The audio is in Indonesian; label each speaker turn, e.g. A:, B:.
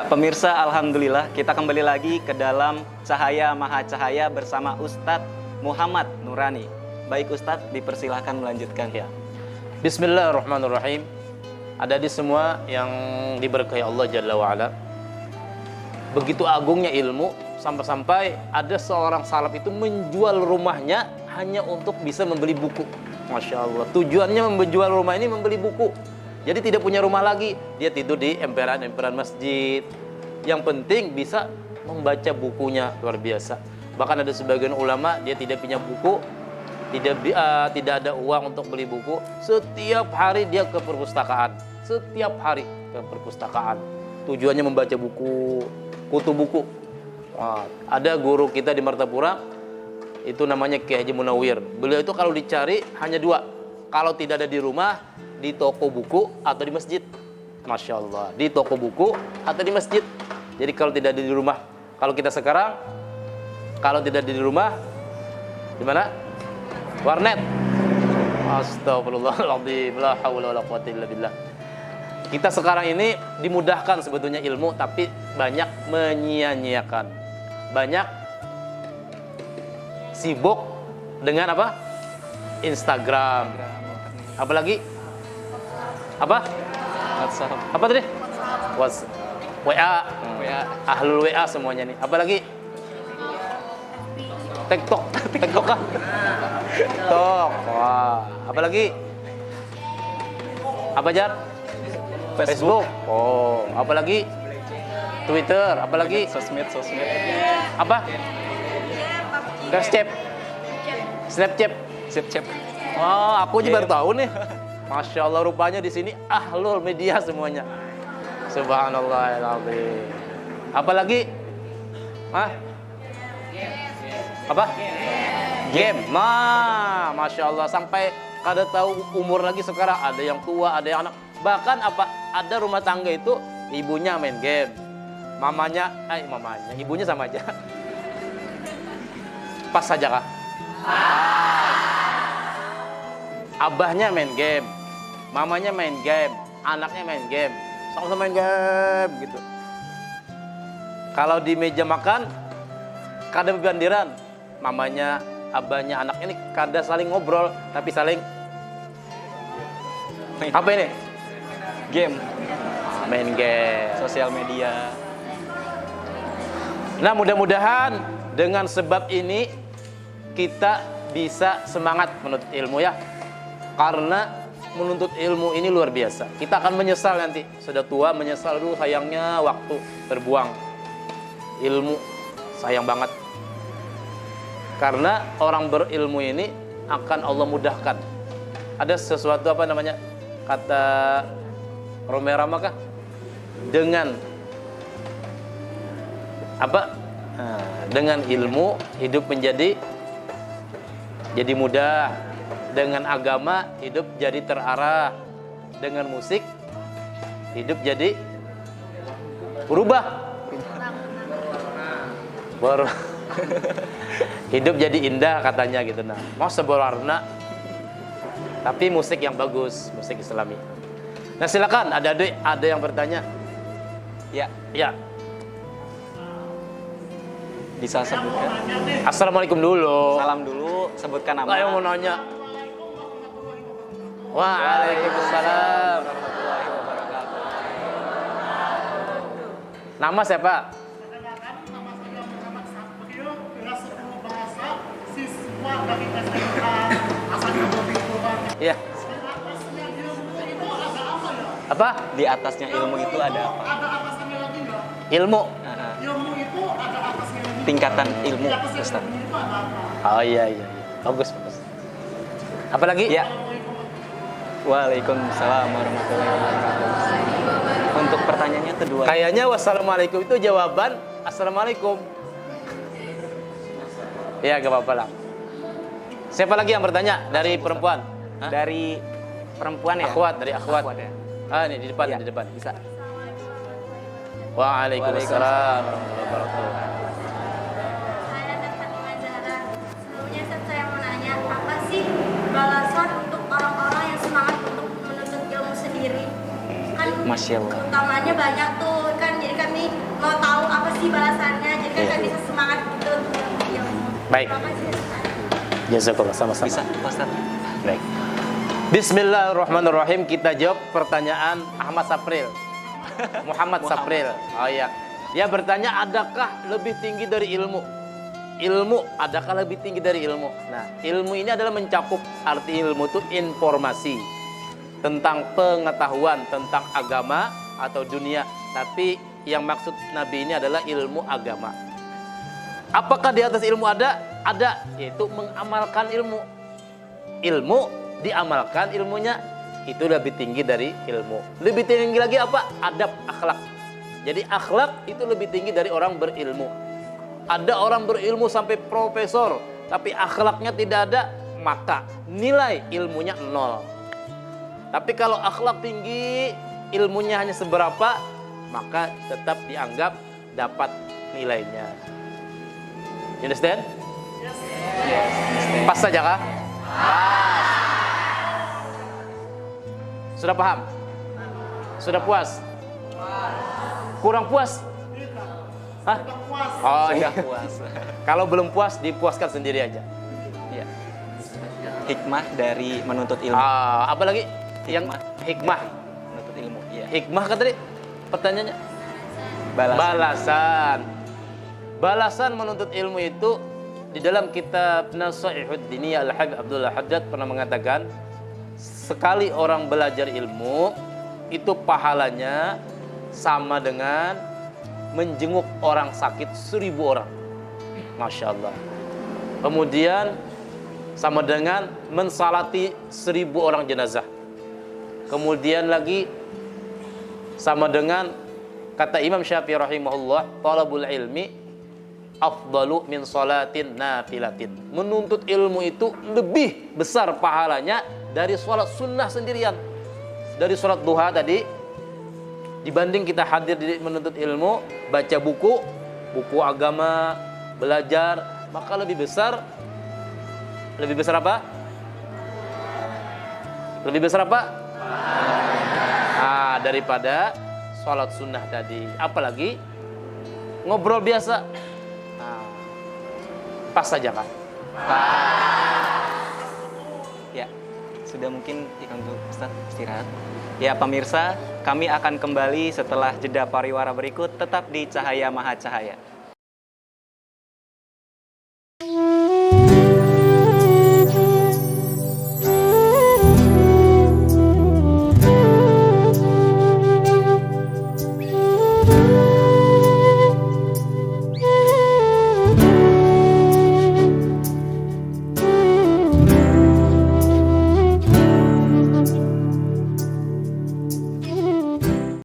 A: Pemirsa, alhamdulillah kita kembali lagi ke dalam Cahaya Maha Cahaya bersama Ustadz Muhammad Nurani. Baik Ustadz, dipersilahkan melanjutkan.
B: Ya. Bismillahirrahmanirrahim. Adik-adik semua yang diberkahi Allah Jalla wa'ala, begitu agungnya ilmu sampai-sampai ada seorang salaf itu menjual rumahnya hanya untuk bisa membeli buku. Masya Allah. Tujuannya menjual rumah ini membeli buku. Jadi tidak punya rumah lagi, dia tidur di emperan-emperan masjid. Yang penting bisa membaca bukunya, luar biasa. Bahkan ada sebagian ulama dia tidak punya buku, tidak ada uang untuk beli buku. Setiap hari dia ke perpustakaan, setiap hari ke perpustakaan. Tujuannya membaca buku, kutu buku. Ada guru kita di Martapura, itu namanya Kiai Haji Munawir. Beliau itu kalau dicari hanya dua, kalau tidak ada di rumah, di toko buku atau di masjid. Masya Allah, di toko buku atau di masjid. Jadi kalau tidak ada di rumah, kalau kita sekarang, kalau tidak ada di rumah, di mana? Warnet. Astagfirullahaladzim, la haula wala quwwata illa billah. Kita sekarang ini dimudahkan sebetulnya ilmu, tapi banyak menyia-nyiakan. Banyak sibuk dengan apa? Instagram. Apalagi? Apa?
A: WhatsApp.
B: Apa tadi? WA. Ahlul WA semuanya nih. Apalagi? TikTok. TikTok kah? TikTok. Wah. Apalagi? Apa Jar? Facebook. Oh. Apalagi? Twitter. Apalagi?
A: Sosmed.
B: Apa? Snapchat. Oh, aku juga baru tahu nih. Masya Allah, rupanya di sini ahlul media semuanya. Subhanallahirrahmanirrahim. Apalagi? Apa? Game. Masya Allah, sampai kada tahu umur lagi sekarang. Ada yang tua, ada yang anak. Bahkan apa? Ada rumah tangga itu ibunya main game, mamanya, ibunya sama aja. Pas saja kah? Abahnya main game, mamanya main game, anaknya main game, sama-sama main game gitu. Kalau di meja makan, kada bergandiran, mamanya, abahnya, anaknya ini kada saling ngobrol, tapi saling apa ini?
A: Game.
B: Main game.
A: Sosial media.
B: Nah, mudah-mudahan dengan sebab ini kita bisa semangat menuntut ilmu ya. Karena menuntut ilmu ini luar biasa. Kita akan menyesal nanti. Sudah tua menyesal dulu, sayangnya waktu terbuang. Ilmu sayang banget. Karena orang berilmu ini akan Allah mudahkan. Ada sesuatu apa namanya? Kata Romera maka dengan apa? Dengan ilmu hidup menjadi mudah. Dengan agama hidup jadi terarah. Dengan musik hidup jadi berubah. Hidup jadi indah katanya gitu. Nah, mau seberwarna tapi musik yang bagus, musik Islami. Nah, silakan ada yang bertanya. Ya.
A: Bisa sebutkan.
B: Assalamualaikum dulu.
A: Salam dulu, sebutkan nama.
B: Yang mau nanya. Waalaikumsalam warahmatullahi wabarakatuh. Nama siapa? Iya. Apa?
A: Di atasnya ilmu itu ada apa?
B: Ilmu.
C: Ilmu itu ada atasnya lagi.
A: Tingkatan ilmu, Ustaz.
B: Oh iya. Bagus. Apa lagi?
A: Ya. Waalaikumsalam warahmatullahi wabarakatuh. Untuk pertanyaannya kedua.
B: Kayaknya wassalamualaikum itu jawaban assalamualaikum. Ya, gak apa-apa lah. Siapa lagi yang bertanya? Dari perempuan?
A: Dari perempuan ya?
B: Dari akhwat.
A: Ya.
B: Ini di depan,
A: Ya.
B: di depan.
A: Bisa.
B: Waalaikumsalam warahmatullahi wabarakatuh.
D: Saya dapat pengajaran. Sebelumnya saya mau nanya, apa sih balasan untuk orang-orang yang semangat untuk menuntut ilmu sendiri? Kan
A: Masya Allah.
D: keutamaannya banyak tuh, kan jadi kami nih mau tahu apa sih balasannya, jadi kan
B: Iya.
D: nggak bisa semangat gitu untuk ilmu.
B: Baik.
D: Terima kasih, Ustaz.
B: Jazakallah, sama-sama.
A: Bisa, Pak Ustadz.
B: Baik. Bismillahirrahmanirrahim. Kita jawab pertanyaan Ahmad Sapril. Muhammad Sapril. Oh iya. Dia bertanya, adakah lebih tinggi dari ilmu? Ilmu, adakah lebih tinggi dari ilmu? Nah, ilmu ini adalah mencakup, arti ilmu itu informasi tentang pengetahuan, tentang agama atau dunia. Tapi yang maksud Nabi ini adalah ilmu agama. Apakah di atas ilmu ada? Ada, yaitu mengamalkan ilmu. Ilmu diamalkan, ilmunya itu lebih tinggi dari ilmu. Lebih tinggi lagi apa? Adab, akhlak. Jadi akhlak itu lebih tinggi dari orang berilmu. Ada orang berilmu sampai profesor, tapi akhlaknya tidak ada, maka nilai ilmunya 0. Tapi kalau akhlak tinggi, ilmunya hanya seberapa, maka tetap dianggap dapat nilainya. You understand? Pas saja kah? Sudah paham? Sudah puas? Kurang puas? Hah? Oh iya.
A: Puas.
B: Kalau belum puas, dipuaskan sendiri aja.
A: Ya. Hikmah dari menuntut ilmu.
B: Apa lagi? Yang hikmah.
A: Menuntut ilmu. Iya.
B: Hikmah kan tadi pertanyaannya?
A: Balasan.
B: Balasan. Balasan menuntut ilmu itu di dalam kitab Nasaihud Diniyah Al-Habib Abdullah Haddad pernah mengatakan, sekali orang belajar ilmu itu pahalanya sama dengan menjenguk orang sakit 1000 orang. Masya Allah. Kemudian sama dengan mensalati 1000 orang jenazah. Kemudian lagi sama dengan kata Imam Syafi'i rahimahullah, talabul ilmi afdalu min salatin nafilatin. Menuntut ilmu itu lebih besar pahalanya dari sholat sunnah sendirian. Dari sholat duha tadi, dibanding kita hadir di menuntut ilmu, baca buku agama, belajar, maka lebih besar apa? Lebih besar apa? Daripada sholat sunnah tadi. Apalagi ngobrol biasa. Pas saja kan?
A: Ya, sudah mungkin untuk Ustaz istirahat. Ya pemirsa, kami akan kembali setelah jeda pariwara berikut, tetap di Cahaya Maha Cahaya.